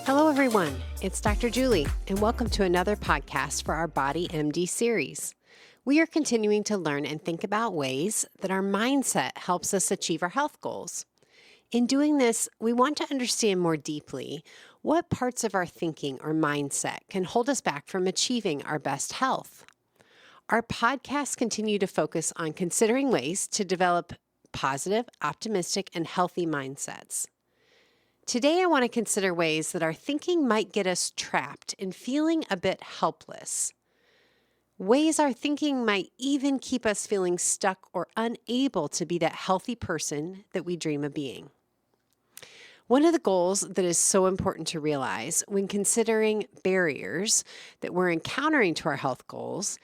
Hello, everyone. It's Dr. Julie, and welcome to another podcast for our Body MD series. We are continuing to learn and think about ways that our mindset helps us achieve our health goals. In doing this, we want to understand more deeply what parts of our thinking or mindset can hold us back from achieving our best health. Our podcasts continue to focus on considering ways to develop positive, optimistic, and healthy mindsets. Today, I want to consider ways that our thinking might get us trapped and feeling a bit helpless. Ways our thinking might even keep us feeling stuck or unable to be that healthy person that we dream of being. One of the goals that is so important to realize when considering barriers that we're encountering to our health goals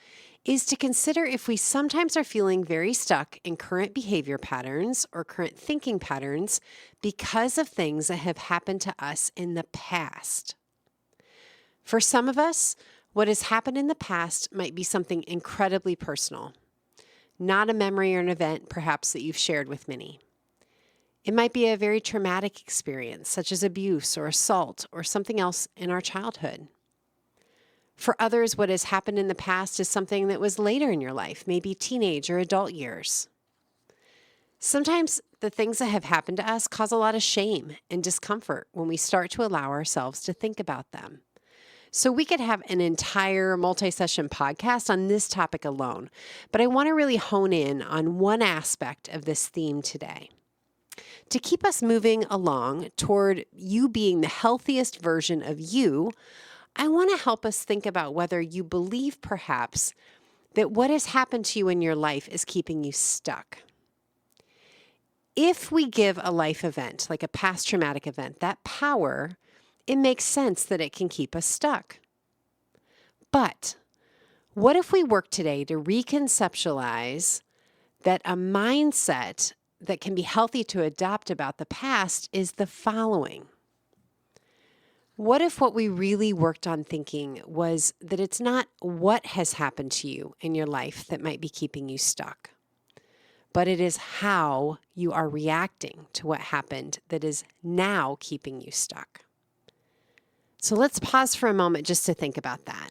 is to consider if we sometimes are feeling very stuck in current behavior patterns or current thinking patterns because of things that have happened to us in the past. For some of us, what has happened in the past might be something incredibly personal, not a memory or an event perhaps that you've shared with many. It might be a very traumatic experience, such as abuse or assault or something else in our childhood. For others, what has happened in the past is something that was later in your life, maybe teenage or adult years. Sometimes the things that have happened to us cause a lot of shame and discomfort when we start to allow ourselves to think about them. So we could have an entire multi-session podcast on this topic alone, but I want to really hone in on one aspect of this theme today. To keep us moving along toward you being the healthiest version of you, I want to help us think about whether you believe perhaps that what has happened to you in your life is keeping you stuck. If we give a life event, like a past traumatic event, that power, it makes sense that it can keep us stuck. But what if we work today to reconceptualize that a mindset that can be healthy to adopt about the past is the following? What if what we really worked on thinking was that it's not what has happened to you in your life that might be keeping you stuck, but it is how you are reacting to what happened that is now keeping you stuck? So let's pause for a moment just to think about that.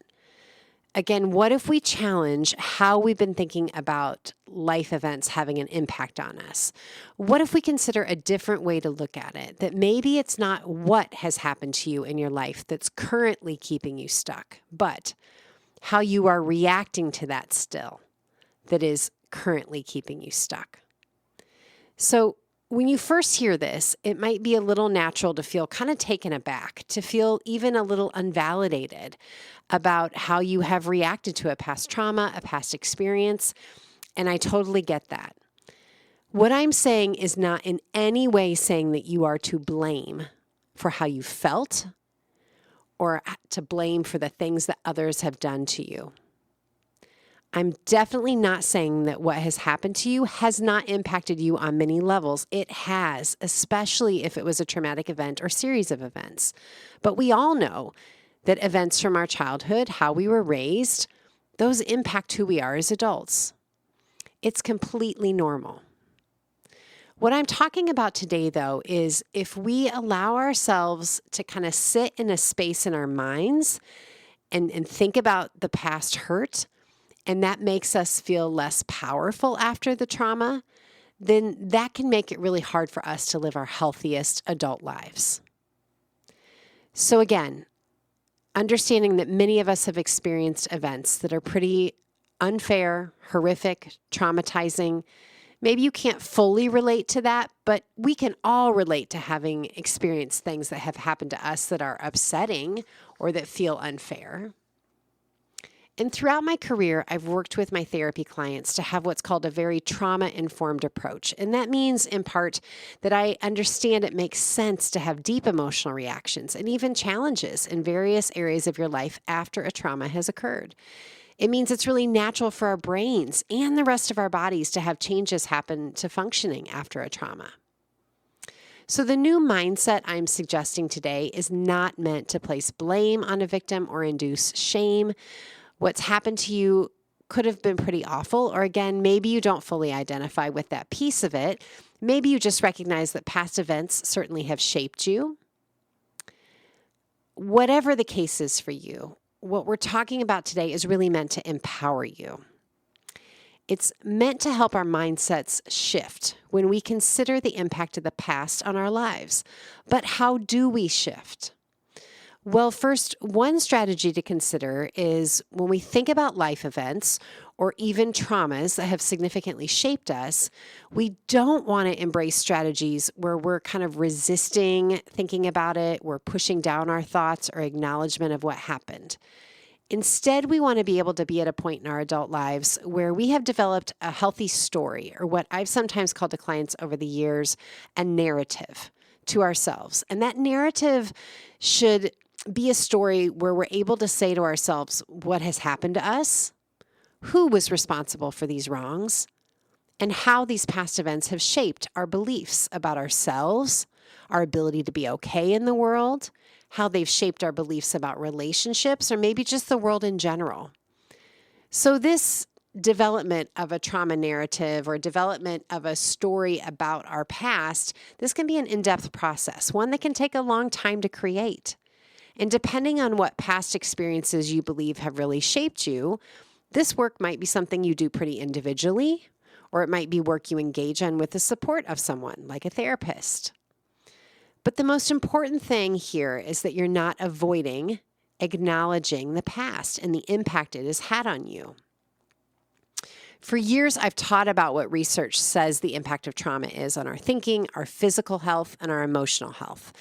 Again, what if we challenge how we've been thinking about life events having an impact on us? What if we consider a different way to look at it? That maybe it's not what has happened to you in your life that's currently keeping you stuck, but how you are reacting to that still that is currently keeping you stuck. So when you first hear this, it might be a little natural to feel kind of taken aback, to feel even a little unvalidated about how you have reacted to a past trauma, a past experience, and I totally get that. What I'm saying is not in any way saying that you are to blame for how you felt or to blame for the things that others have done to you. I'm definitely not saying that what has happened to you has not impacted you on many levels. It has, especially if it was a traumatic event or series of events. But we all know that events from our childhood, how we were raised, those impact who we are as adults. It's completely normal. What I'm talking about today, though, is if we allow ourselves to kind of sit in a space in our minds and think about the past hurt, and that makes us feel less powerful after the trauma, then that can make it really hard for us to live our healthiest adult lives. So again, understanding that many of us have experienced events that are pretty unfair, horrific, traumatizing. Maybe you can't fully relate to that, but we can all relate to having experienced things that have happened to us that are upsetting or that feel unfair. And throughout my career, I've worked with my therapy clients to have what's called a very trauma-informed approach. And that means, in part, that I understand it makes sense to have deep emotional reactions and even challenges in various areas of your life after a trauma has occurred. It means it's really natural for our brains and the rest of our bodies to have changes happen to functioning after a trauma. So the new mindset I'm suggesting today is not meant to place blame on a victim or induce shame. What's happened to you could have been pretty awful, or again, maybe you don't fully identify with that piece of it. Maybe you just recognize that past events certainly have shaped you. whatever the case is for you, what we're talking about today is really meant to empower you. It's meant to help our mindsets shift when we consider the impact of the past on our lives. But how do we shift? Well, first, one strategy to consider is when we think about life events or even traumas that have significantly shaped us, we don't want to embrace strategies where we're kind of resisting thinking about it, we're pushing down our thoughts or acknowledgement of what happened. Instead, we want to be able to be at a point in our adult lives where we have developed a healthy story, or what I've sometimes called to clients over the years, a narrative to ourselves. And that narrative should be a story where we're able to say to ourselves what has happened to us, who was responsible for these wrongs, and how these past events have shaped our beliefs about ourselves, our ability to be okay in the world, how they've shaped our beliefs about relationships, or maybe just the world in general. So this development of a trauma narrative or development of a story about our past, this can be an in-depth process, one that can take a long time to create. And depending on what past experiences you believe have really shaped you, this work might be something you do pretty individually, or it might be work you engage in with the support of someone, like a therapist. But the most important thing here is that you're not avoiding acknowledging the past and the impact it has had on you. For years, I've taught about what research says the impact of trauma is on our thinking, our physical health, and our emotional health.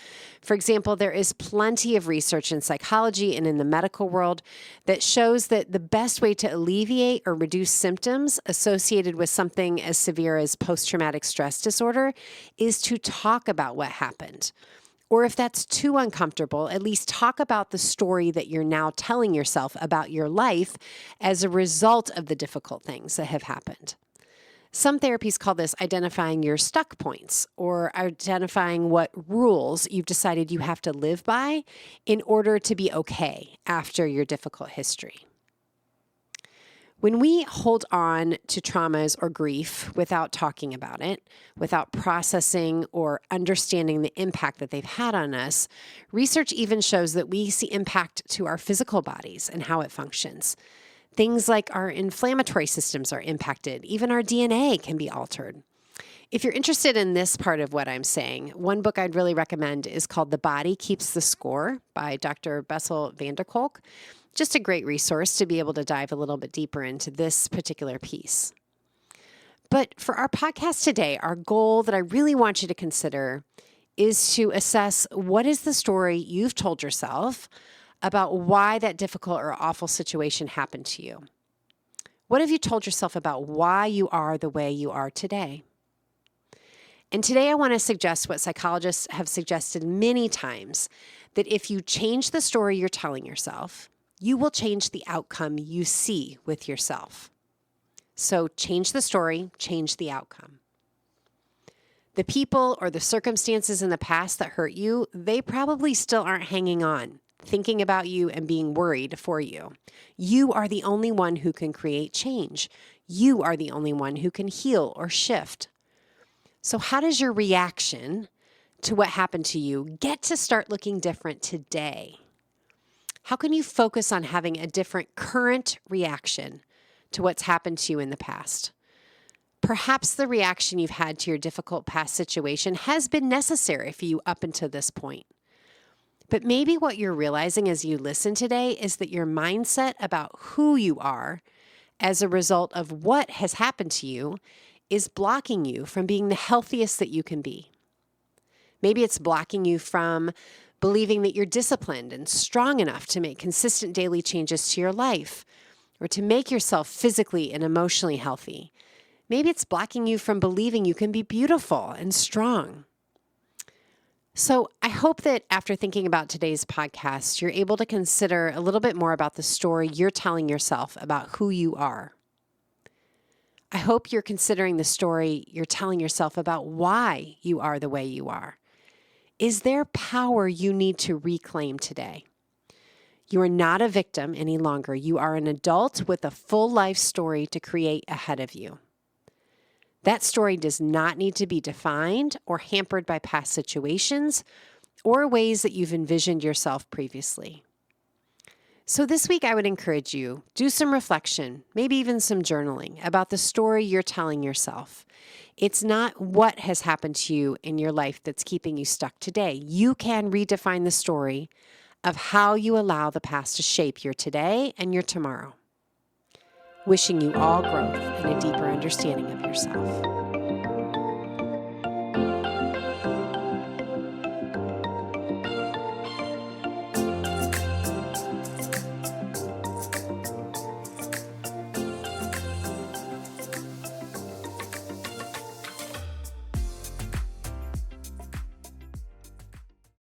For example, there is plenty of research in psychology and in the medical world that shows that the best way to alleviate or reduce symptoms associated with something as severe as post-traumatic stress disorder is to talk about what happened. Or if that's too uncomfortable, at least talk about the story that you're now telling yourself about your life as a result of the difficult things that have happened. Some therapies call this identifying your stuck points, or identifying what rules you've decided you have to live by in order to be okay after your difficult history. When we hold on to traumas or grief without talking about it, without processing or understanding the impact that they've had on us, research even shows that we see impact to our physical bodies and how it functions. Things like our inflammatory systems are impacted. Even our DNA can be altered. If you're interested in this part of what I'm saying, one book I'd really recommend is called The Body Keeps the Score by Dr. Bessel van der Kolk. Just a great resource to be able to dive a little bit deeper into this particular piece. But for our podcast today, our goal that I really want you to consider is to assess what is the story you've told yourself about why that difficult or awful situation happened to you. What have you told yourself about why you are the way you are today? And today I want to suggest what psychologists have suggested many times, that if you change the story you're telling yourself, you will change the outcome you see with yourself. So change the story, change the outcome. The people or the circumstances in the past that hurt you, they probably still aren't hanging on, thinking about you and being worried for you. You are the only one who can create change. You are the only one who can heal or shift. So how does your reaction to what happened to you get to start looking different today? How can you focus on having a different current reaction to what's happened to you in the past? Perhaps the reaction you've had to your difficult past situation has been necessary for you up until this point. But maybe what you're realizing as you listen today is that your mindset about who you are as a result of what has happened to you is blocking you from being the healthiest that you can be. Maybe it's blocking you from believing that you're disciplined and strong enough to make consistent daily changes to your life, or to make yourself physically and emotionally healthy. Maybe it's blocking you from believing you can be beautiful and strong. So I hope that after thinking about today's podcast, you're able to consider a little bit more about the story you're telling yourself about who you are. I hope you're considering the story you're telling yourself about why you are the way you are. Is there power you need to reclaim today? You are not a victim any longer. You are an adult with a full life story to create ahead of you. That story does not need to be defined or hampered by past situations or ways that you've envisioned yourself previously. So this week, I would encourage you, do some reflection, maybe even some journaling about the story you're telling yourself. It's not what has happened to you in your life that's keeping you stuck today. You can redefine the story of how you allow the past to shape your today and your tomorrow. Wishing you all growth and a deeper understanding of yourself.